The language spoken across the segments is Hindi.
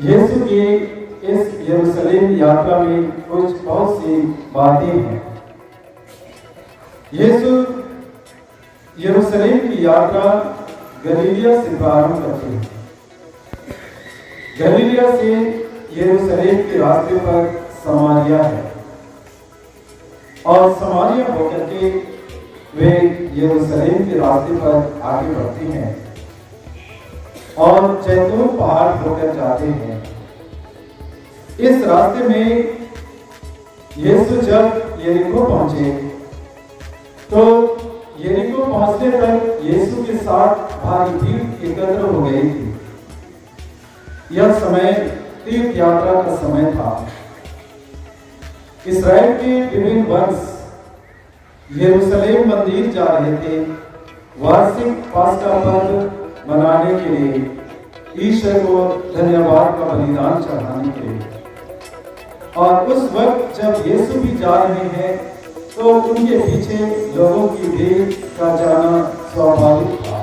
यीशु की इस यरूशलेम यात्रा में कुछ बहुत सी बातें हैं। यीशु यरूशलेम की यात्रा गलीलिया से प्रारंभ करते हैं। गलीलिया से यरूशलेम के रास्ते पर समारिया है और समारिया होकर के वे यरूशलेम के रास्ते पर आगे बढ़ते हैं और जैतून पहाड़ होकर जाते हैं। इस रास्ते में यीशु जब यरीको पहुंचे तो यरीको पहुंचने तक यीशु के साथ भारी भीड़ एकत्र हो गई थी। यह समय तीर्थ यात्रा का समय था। इस्राएल के विभिन्न वंश यरूशलेम मंदिर जा रहे थे वार्षिक पास्का पर्व मनाने के लिए, ईश्वर को धन्यवाद का बलिदान चढ़ाने के लिए। और उस वक्त जब यीशु भी जा रहे हैं तो उनके पीछे लोगों की भीड़ का जाना स्वाभाविक था।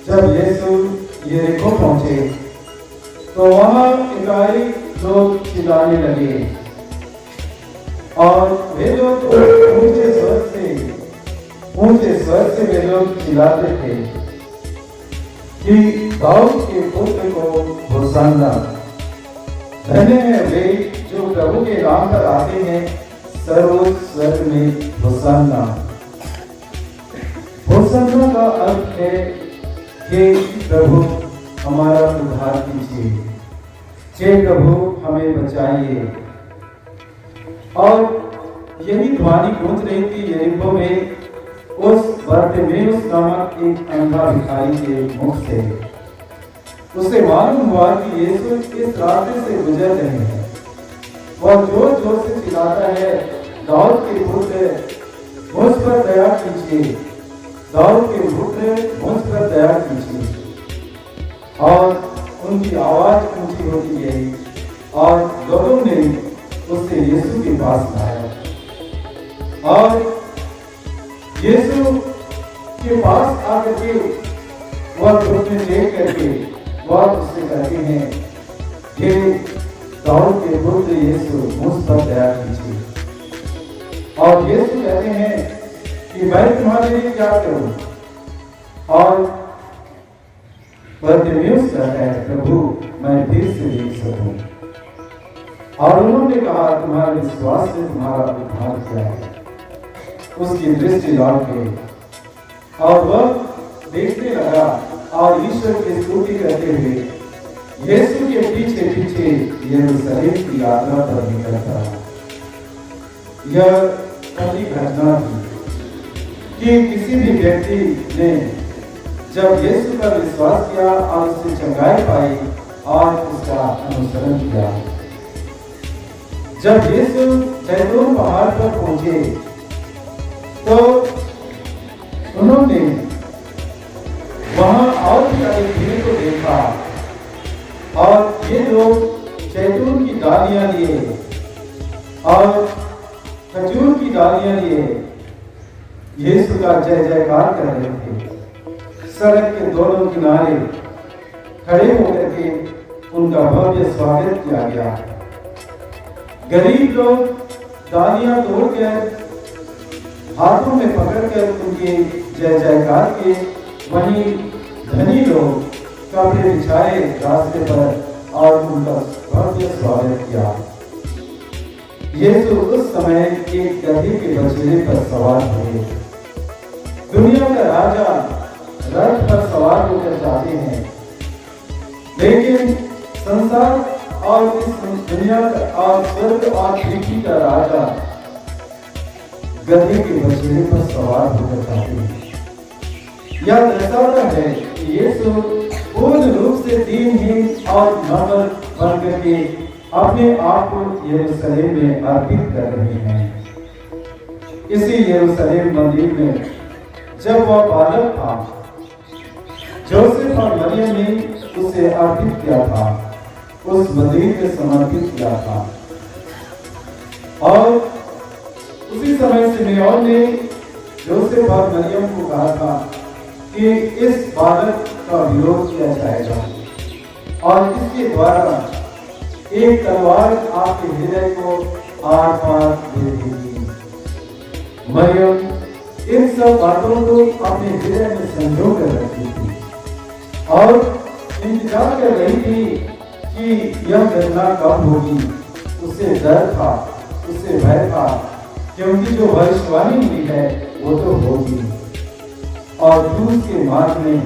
जब यीशु यरीको पहुंचे तो वहां एकाएक लोग चिल्लाने लगे और वे लोग ऊंचे स्वर से वे लोग चिल्लाते थे कि दाऊद के पुत्र को होशाना। धन्य है वे जो प्रभु के नाम पर आते हैं, सर्वोच्च स्वर्ग में होशाना। होशाना का अर्थ है कि प्रभु हमारा उद्धार कीजिए, हे प्रभु हमें बचाइए। और यही ध्वनि गूंज रही थी यरीको में उस बरतिमेउस नामक एक अंधा भिखारी के मुख से। उसे मालूम हुआ कि यीशु इस रास्ते से गुजर रहे हैं। वह जोर जोर से चिल्लाता है, दाऊद के पुत्र मुझ पर दया कीजिए, दाऊद के पुत्र मुझ पर दया कीजिए। और उनकी आवाज ऊंची होती गई और लोगों ने उससे यीशु के पास लाया और यीशु के पास आकर के वह घुटने टेक करके वह उससे कहते हैं कि दाऊद के पुत्र यीशु मुझ पर दया कीजिए। और यीशु कहते हैं कि मैं तुम्हारे लिए क्या करूं? और बरतिमेउस कहता है, प्रभु मैं फिर से देख सकूं। और उन्होंने कहा, तुम्हारे विश्वास से तुम्हारा उद्धार किया है। उसकी दृष्टि लौट गई और वह देखने लगा और ईश्वर की स्तुति करते हुए यीशु के पीछे पीछे यरूशलेम की यात्रा पर निकलता रहा। यह पहली घटना थी कि किसी भी व्यक्ति ने जब यीशु पर विश्वास किया और उससे चंगाई पाई और उसका अनुसरण किया। जब यीशु जैतून पहाड़ पर पहुंचे तो उन्होंने वहां और भी अधिक भीड़ को देखा और ये लोग जैतून की डालियां लिए और खजूर की डालियां लिए यीशु का जय जयकार कर रहे थे। सड़क के दोनों किनारे खड़े होकर के उनका भव्य स्वागत किया गया। गरीब लोग डालियां तोड़कर हाथों में पकड़कर उनके जय जयकार के, वहीं धनी लोग कपड़े बिछाए रास्ते पर और उनका भव्य स्वागत किया। यीशु उस समय एक गधे के बछड़े पर सवार हुए। दुनिया का राजा रथ पर सवार होकर जाते हैं, लेकिन संसार और इस दुनिया और स्वर्ग और पृथ्वी का राजा गधे के बछड़े पर सवार होकर जाते हैं। यह दर्शाता है कि यीशु पूर्ण रूप से दीनहीन और नम्र बनकर के अपने आप को यरूशलेम में अर्पित कर रहे हैं। इसी यरूशलेम मंदिर में जब वह बालक था, जोसेफ और मरियम ने उसे अर्पित किया था, उस मंदिर में समर्पित किया था। और उसी समय सिमेओन ने जोसेफ और मरियम को कहा था कि इस बालक का विरोध किया जाएगा और इसके द्वारा एक तलवार आपके हृदय को आर पार दे देगी। मरियम इन सब बातों को अपने हृदय में संजो कर रखी थी और इंतजार कर रही थी कि यह घटना कब होगी। उसे डर था, उसे भय था, क्योंकि जो भविष्यवाणी हुई है वो तो होगी। और क्रूस के मार्ग में,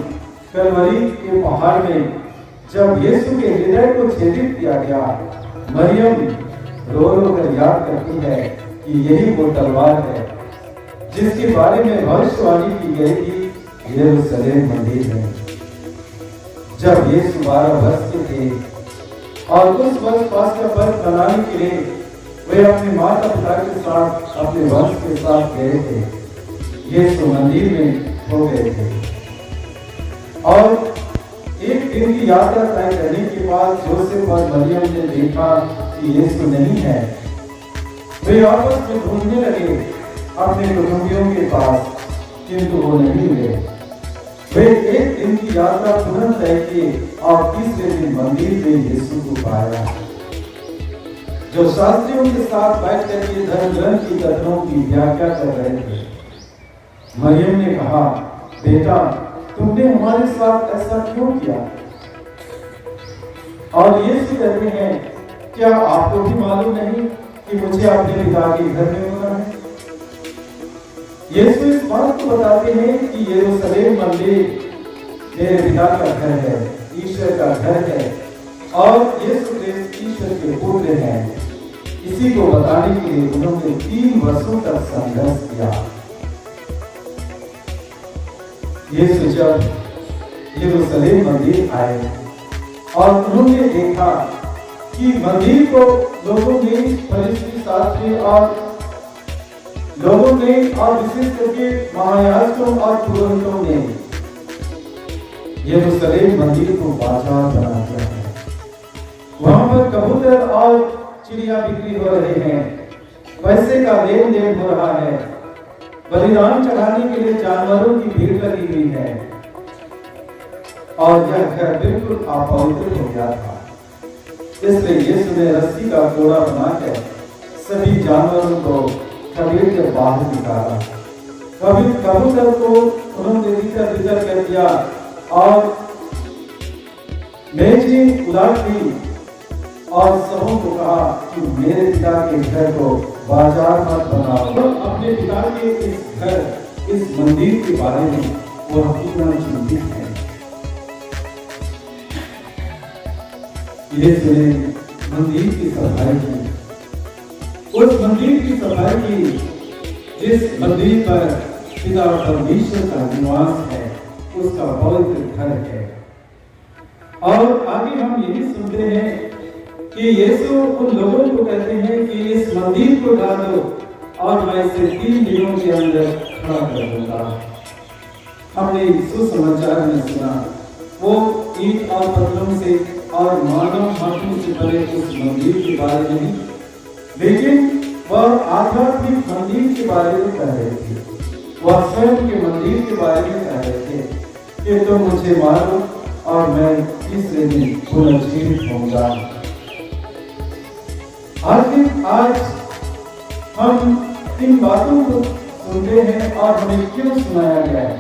कलवरी के पहाड़ में जब यीशु के हृदय को छेदित किया गया, मरियम रो रो कर याद करती है कि यही वो तलवार है जिसके बारे में भविष्यवाणी की गई थी यरूशलेम मंदिर में। जब यीशु 12 वर्ष के थे और उस वर्ष पास्का पर्व मनाने के लिए वे अपने माता पिता के साथ, अपने वंश के साथ गए थे, यीशु मंदिर में हो गए थे। और एक दिन की यात्रा तय करने के बाद जोसेफ और मरियम ने देखा कि यीशु नहीं है। वे आपस में ढूंढने लगे अपने कुटुंबियों के पास, किंतु वो नहीं मिले। वे एक दिन की यात्रा पुनः तय किए और तीसरे दिन मंदिर में यीशु को पाया, जो शास्त्रियों के साथ बैठकर के धर्म ग्रंथ की कथनों की व्याख्या कर रहे थे। मरियम ने कहा, बेटा तुमने हमारे साथ ऐसा क्यों किया? और यीशु कहते हैं, क्या आपको भी मालूम नहीं कि मुझे अपने पिता के घर में होना है? यीशु इस बात को बताते हैं कि यरूशलेम मंदिर मेरे पिता का घर है, ईश्वर का घर है और यीशु क्रिस्त ईश्वर के पुत्र हैं। इसी को बताने के लिए उन्होंने 3 वर्षों तक संघर्ष किया। यीशु जब यरूशलेम मंदिर आए और उन्होंने देखा कि मंदिर को लोगों ने, फरीसी शास्त्री और लोगों ने और विशेष करके महायाजकों और पुरोहितों ने यरूशलेम मंदिर को बाजार बना दिया है। वहां पर कबूतर और चिड़िया बिक्री हो रहे हैं, पैसे का लेन देन हो रहा है, बलिदान चढ़ाने के लिए जानवरों की भीड़ लगी हुई है और यह घर बिल्कुल अपवित्र हो गया था। इसलिए यीशु ने रस्सी का कोड़ा बनाकर सभी जानवरों को खदेड़ के बाहर निकाला। कभी कबूतर को उन्होंने भीतर भीतर कर दिया और मेजें उलाट दी और सबों को कहा कि मेरे पिता के घर को बाजार मत बनाओ। तो अपने पिता के इस घर, इस मंदिर के बारे में वो कितना चिंतित है। यीशु ने मंदिर की सफाई की, उस मंदिर की सफाई की जिस मंदिर पर पिता परमेश्वर का निवास है, उसका पवित्र घर है। और आगे हम यही सुनते हैं कि यीशु उन लोगों को कहते हैं कि इस मंदिर को ढा दो और मैं इसे 3 दिनों के अंदर खड़ा कर दूंगा। हमने सुसमाचार में सुना, वो ईंट और पत्थरों से और मानव हाथों से बने उस मंदिर के बारे में नहीं, लेकिन वह आध्यात्मिक मंदिर के बारे में कह रहे थे। वह स्वयं के मंदिर के बारे में कह रहे थे कि तुम मुझे मारो और मैं तीसरे दिन पुनर्जीवित होऊंगा। आज हम इन बातों को सुनते हैं और हमें क्यों सुनाया गया है?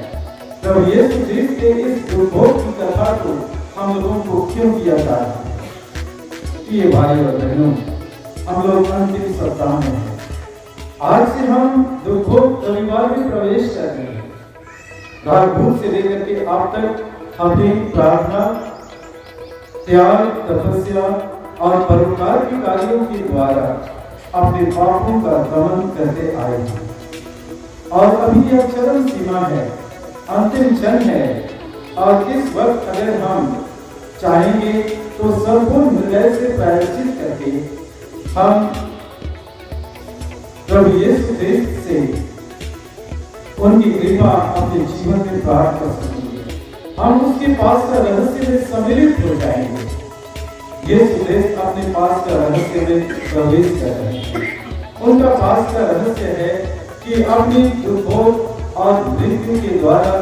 जब यीशु क्रिस्त के इस दुर्भोग की कथा को हम लोगों को क्यों किया जा रहा है? ये भाई और बहनों, हम लोग अंतिम सप्ताह में हैं। आज से हम दुर्भोग रविवार में प्रवेश कर रहे हैं। रात से लेकर के अब तक हमने प्रार्थना, त्याग, तपस्या और परोपकार के कार्यों के द्वारा अपने पापों का दमन करते आए हैं और अभी यह चरम सीमा है, अंतिम क्षण है। और इस वक्त अगर हम चाहेंगे तो संपूर्ण हृदय से प्रायश्चित करके हम प्रभु यीशु क्रिस्त से उनकी कृपा अपने जीवन में प्राप्त कर सकेंगे। हम उसके पास का रहस्य में सम्मिलित हो जाएंगे। यीशु क्रिस्त अपने पास का रहस्य में प्रवेश कर रहे हैं। उनका पास का रहस्य है कि अपनी दुर्भोग और मृत्यु के द्वारा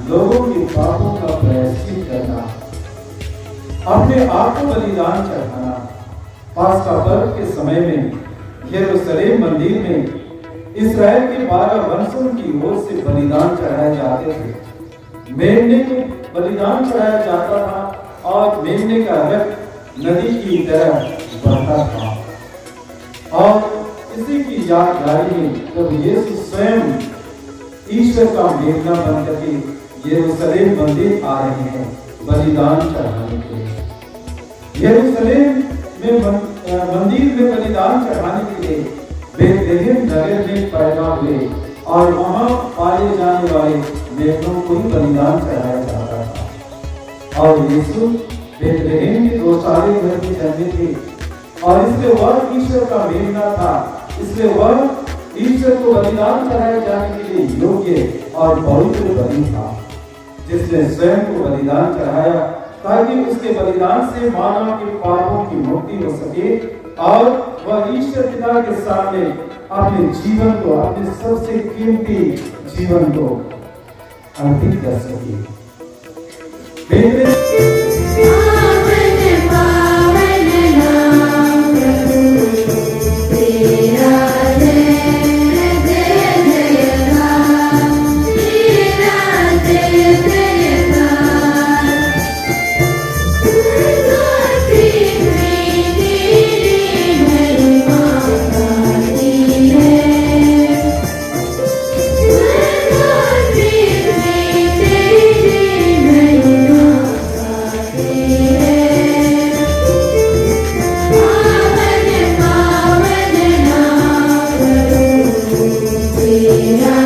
लोगों के पापों का प्रायश्चित करना अपने आप को बलिदान चढ़ाना। पास्का पर्व के समय में यरूशलेम मंदिर में इस्राएल के 12 वंशों की ओर से बलिदान चढ़ाए जाते थे। मेमने को बलिदान चढ़ाया जाता था और मेमने का रक्त नदी की तरह बहता था। और इसी की यादगारी में जब यीशु स्वयं ईश्वर का मेमना बन करके यरूशलेम मंदिर आ रहे हैं बलिदान चढ़ाने के लिए। यरूशलेम में मंदिर में बलिदान चढ़ाने के लिए बेथलेहम नगर में पैदा हुए और वहां पाए जाने वाले मेमनों को ही बलिदान चढ़ाया जाता था। और यीशु बेथलेहम के गोशाले घर में जन्मे थे और इसलिए वह ईश्वर का मेमना था, इसलिए वह ईश्वर को बलिदान चढ़ाए जाने के लिए योग्य और पवित्र बलि था, जिसने स्वयं को बलिदान चढ़ाया ताकि उसके बलिदान से मानव के पापों की मुक्ति हो सके और वह ईश्वर पिता के सामने अपने जीवन को, अपने सबसे कीमती जीवन को अर्पित कर सके। Yeah.